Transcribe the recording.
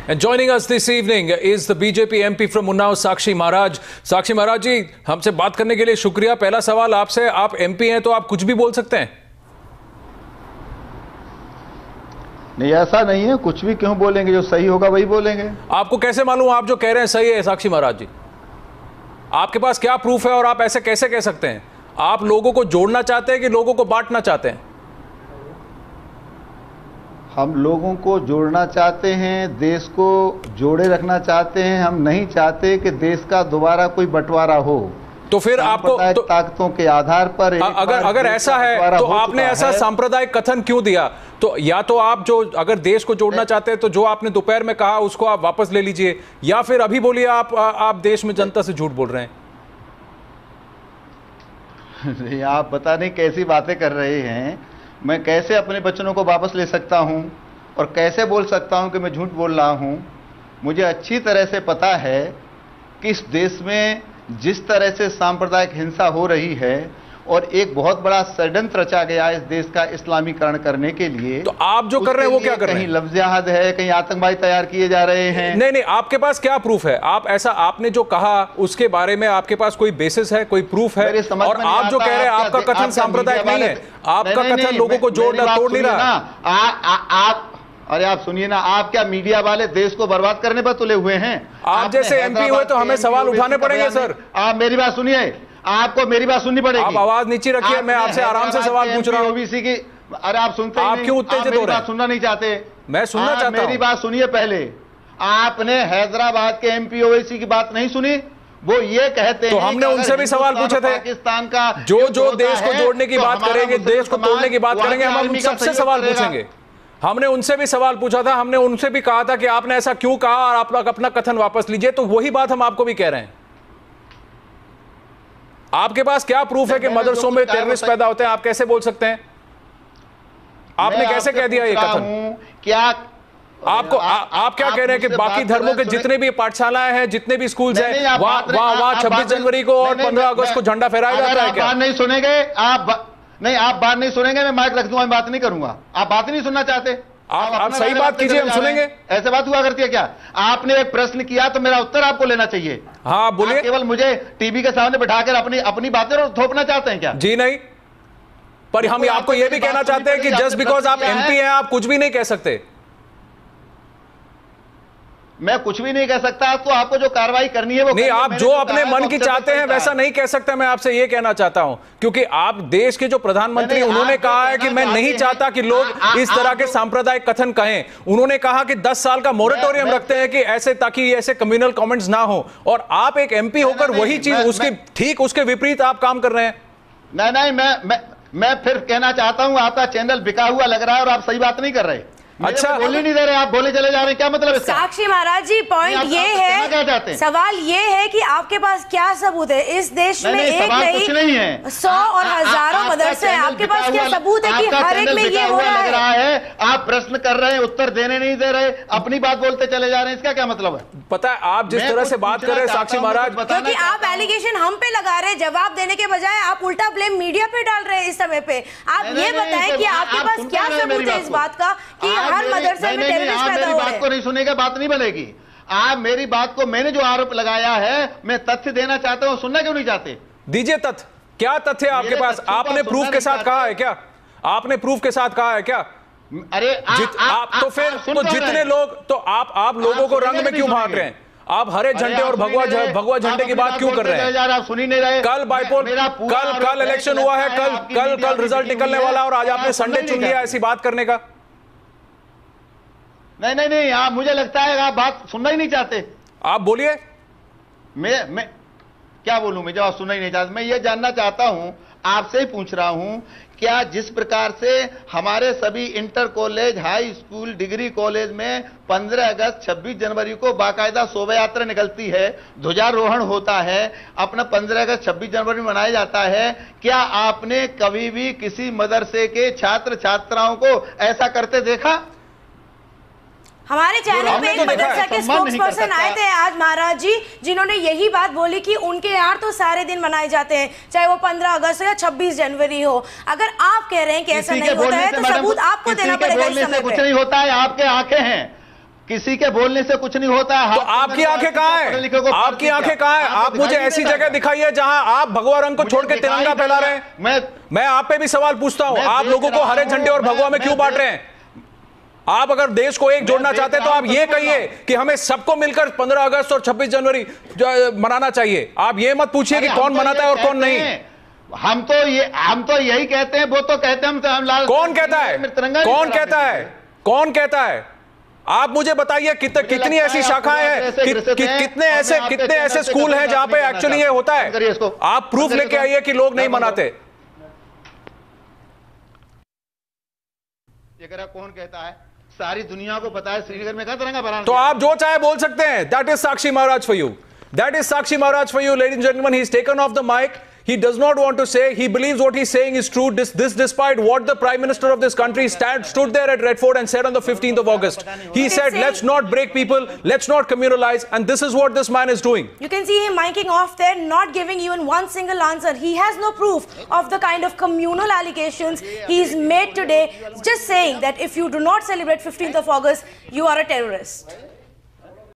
And joining us this evening is the BJP MP from Unnao, Sakshi Maharaj. Sakshi Maharaj जी, हमसे बात करने के लिए शुक्रिया। पहला सवाल आपसे, आप MP हैं तो आप कुछ भी बोल सकते हैं? नहीं, ऐसा नहीं है। कुछ भी क्यों बोलेंगे? जो सही होगा वही बोलेंगे। आपको कैसे मालूम आप जो कह रहे हैं सही है? साक्षी महाराज जी, आपके पास क्या प्रूफ है और आप ऐसे कैसे कह सकते हैं? आप लोगों को जोड़ना चाहते हैं कि लोगों को बांटना चाहते हैं? हम लोगों को जोड़ना चाहते हैं, देश को जोड़े रखना चाहते हैं। हम नहीं चाहते कि देश का दोबारा कोई बंटवारा हो। तो फिर आपको ताकतों के आधार पर अगर ऐसा है तो आपने ऐसा सांप्रदायिक कथन क्यों दिया? तो या तो आप जो अगर देश को जोड़ना चाहते हैं तो जो आपने दोपहर में कहा उसको आप वापस ले लीजिए, या फिर अभी बोलिए आप देश में जनता से झूठ बोल रहे हैं। आप पता नहीं कैसी बातें कर रहे हैं। मैं कैसे अपने वचनों को वापस ले सकता हूं और कैसे बोल सकता हूं कि मैं झूठ बोल रहा हूं? मुझे अच्छी तरह से पता है कि इस देश में जिस तरह से सांप्रदायिक हिंसा हो रही है और एक बहुत बड़ा षड्यंत्र रचा गया इस देश का इस्लामीकरण करने के लिए, तो आप जो कर रहे हैं वो क्या कर रहे हैं? कहीं लफ्ज़ जिहाद है, कहीं आतंकवादी तैयार किए जा रहे हैं। नहीं, आपके पास क्या प्रूफ है? आप ऐसा आपने जो कहा उसके बारे में आपके पास कोई बेसिस है, कोई प्रूफ है? और आप जो कह रहे हैं आपका कथन सांप्रदायिक नहीं है, आपका कथन लोगों को तोड़ नहीं रहा। अरे आप सुनिए ना, आप क्या मीडिया वाले देश को बर्बाद करने पर तुले हुए हैं? आप जैसे MP हुए तो हमें सवाल उठाने पड़ेंगे सर। आप मेरी बात सुनिए, आपको मेरी बात सुननी पड़ेगी। आप आवाज नीचे रखिए, मैं आपसे आराम से सवाल पूछ रहा हूं। ओबीसी की, अरे आप सुनते हैं? आप क्यों उत्तेजित हो रहे हैं? सुनना नहीं चाहते? मैं सुनना चाहता हूं। मेरी बात सुनिए पहले। आपने हैदराबाद के MP ओवैसी की बात नहीं सुनी? वो ये कहते हैं तो हमने उनसे भी सवाल पूछे थे। पाकिस्तान का जो देश को जोड़ने की बात करेंगे, देश को तोड़ने की बात करेंगे, हम उन सबसे सवाल पूछेंगे। हमने उनसे भी सवाल पूछा था, हमने उनसे भी कहा था कि आपने ऐसा क्यों कहा और आप लोग अपना कथन वापस लीजिए। तो वही बात हम आपको भी कह रहे हैं। आपके पास क्या प्रूफ है कि मदरसों में टेररिस्ट पैदा होते हैं? आप कैसे बोल सकते हैं? आपने कैसे कह दिया ये कथन? क्या आपको आप क्या कह रहे हैं कि बाकी धर्मों के जितने भी पाठशालाएं हैं, जितने भी स्कूल हैं, वहां 26 जनवरी को और 15 अगस्त को झंडा फहराया जाता है क्या? बात नहीं सुनेंगे आप बात नहीं सुनेंगे, मैं माइक रख दूंगा, मैं बात नहीं करूंगा। आप बात ही नहीं सुनना चाहते। आप सही बात कीजिए, हम सुनेंगे। ऐसे बात हुआ करती है क्या? आपने एक प्रश्न किया तो मेरा उत्तर आपको लेना चाहिए। हाँ बोलिए। केवल मुझे टीवी के सामने बिठाकर अपनी बातें थोपना चाहते हैं क्या? जी नहीं, पर हम आपको यह भी कहना चाहते हैं कि जस्ट बिकॉज आप MP हैं आप कुछ भी नहीं कह सकते। मैं कुछ भी नहीं कह सकता। तो आपको जो कार्रवाई करनी है वो नहीं, आप जो अपने मन की चाहते हैं वैसा नहीं कह सकते। मैं आपसे ये कहना चाहता हूं क्योंकि आप देश के जो प्रधानमंत्री, उन्होंने कहा है कि मैं नहीं चाहता कि लोग इस तरह के सांप्रदायिक कथन कहें। उन्होंने कहा कि 10 साल का मोरेटोरियम रखते हैं कि ऐसे, ताकि ऐसे कम्युनल कमेंट्स ना हो, और आप एक MP होकर वही चीज उसके ठीक उसके विपरीत आप काम कर रहे हैं। नहीं, मैं फिर कहना चाहता हूं, आपका चैनल बिका हुआ लग रहा है और आप सही बात नहीं कर रहे। अच्छा, बोलने नहीं दे रहे, आप बोले चले जा रहे हैं, क्या मतलब इसका? साक्षी महाराज जी, पॉइंट ये है, सवाल ये है कि आपके पास क्या सबूत है? इस देश में एक नहीं है, 100 और हजारों मदरसे हैं। आपके पास क्या सबूत है कि हर एक में ये हो रहा है? आप प्रश्न कर रहे हैं, उत्तर देने नहीं दे रहे, अपनी बात बोलते चले जा रहे हैं, इसका क्या मतलब है? पता है आप जिस तरह से बात कर रहे हैं साक्षी महाराज, क्योंकि आप एलिगेशन हम पे लगा रहे हैं, जवाब देने के बजाय आप उल्टा ब्लेम मीडिया पे डाल रहे हैं इस समय पे। आप ये बताएं कि आपके पास क्या सबूत है इस बात का कि हर मदरसे में टेररिस्ट पैदा हो रहे हैं? बात को नहीं सुनेगा, बात नहीं बनेगी। आप मेरी बात को, मैंने जो आरोप लगाया है, मैं तथ्य देना चाहता हूं, सुनना क्यों नहीं चाहते? दीजिए तथ्य। क्या तथ्य है आपके पास? आपने प्रूफ के साथ कहा है क्या? आपने प्रूफ के साथ कहा है क्या? अरे आप तो फिर तो जितने लोग, तो आप लोगों को रंग में क्यों भाग रहे हैं? आप हरे झंडे और भगवा झंडे की बात क्यों कर रहे हैं? आप सुन ही नहीं रहे। कल बाइपोल, कल इलेक्शन हुआ है, कल रिजल्ट निकलने वाला, और आज आपने संडे चुन लिया ऐसी बात करने का। नहीं, आप, मुझे लगता है आप बात सुनना ही नहीं चाहते। आप बोलिए। मैं क्या बोलूं? मैं जवाब सुनना ही नहीं चाहता। मैं ये जानना चाहता हूं, आपसे ही पूछ रहा हूं, क्या जिस प्रकार से हमारे सभी inter college, high school, degree college में 15 अगस्त 26 जनवरी को बाकायदा शोभा यात्रा निकलती है, ध्वजारोहण होता है, अपना 15 अगस्त 26 जनवरी मनाया जाता है, क्या आपने कभी भी किसी मदरसे के छात्र छात्राओं को ऐसा करते देखा? हमारे चैनल पे एक मदरसा के स्पोक्सपर्सन आए थे आज महाराज जी, जिन्होंने यही बात बोली कि उनके यहाँ तो सारे दिन मनाए जाते हैं, चाहे वो 15 अगस्त या 26 जनवरी हो। अगर आप कह रहे हैं कि ऐसा नहीं होता है तो सबूत आपको देना पड़ेगा इस समय पे। कुछ नहीं होता है, आपके आंखें हैं। किसी के बोलने से कुछ नहीं होता है। तो आपकी आंखें कहां है? आपकी आंखें कहां है? आप मुझे ऐसी जगह दिखाइए जहां आप भगवा रंग को छोड़ के तिरंगा फैला रहे हैं। मैं आप पे भी सवाल पूछता हूं, आप लोगों को हरे झंडे और भगवा में क्यों बांट रहे हैं? आप अगर देश को एक जोड़ना चाहते हैं तो आप ये कहिए कि हमें सबको मिलकर 15 अगस्त और 26 जनवरी मनाना चाहिए। आप ये मत पूछिए कि कौन मनाता है और कौन नहीं। हम तो यही कहते हैं, वो तो कहते हैं हम लाल। कौन कहता है? कौन कहता है? कौन कहता है? आप मुझे बताइए कितनी ऐसी शाखाएं हैं, कितने ऐसे स्कूल हैं जहां पे एक्चुअली ये होता है? आप प्रूफ लेके आइए कि लोग नहीं मनाते। ये कौन कहता है? सारी दुनिया को पता है श्रीनगर में कहां तिरंगा फहराना। तो आप जो चाहे बोल सकते हैं। That is Sakshi Maharaj for you. That is Sakshi Maharaj for you, ladies and gentlemen. He's taken off the mic. He does not want to say. He believes what he's saying is true. This despite what the Prime Minister of this country stood there at Red Fort and said on the 15th of August. He said, let's not break people, let's not communalize, and this is what this man is doing. You can see him miking off there, not giving even one single answer. He has no proof of the kind of communal allegations he's made today, just saying that if you do not celebrate 15th of August, you are a terrorist.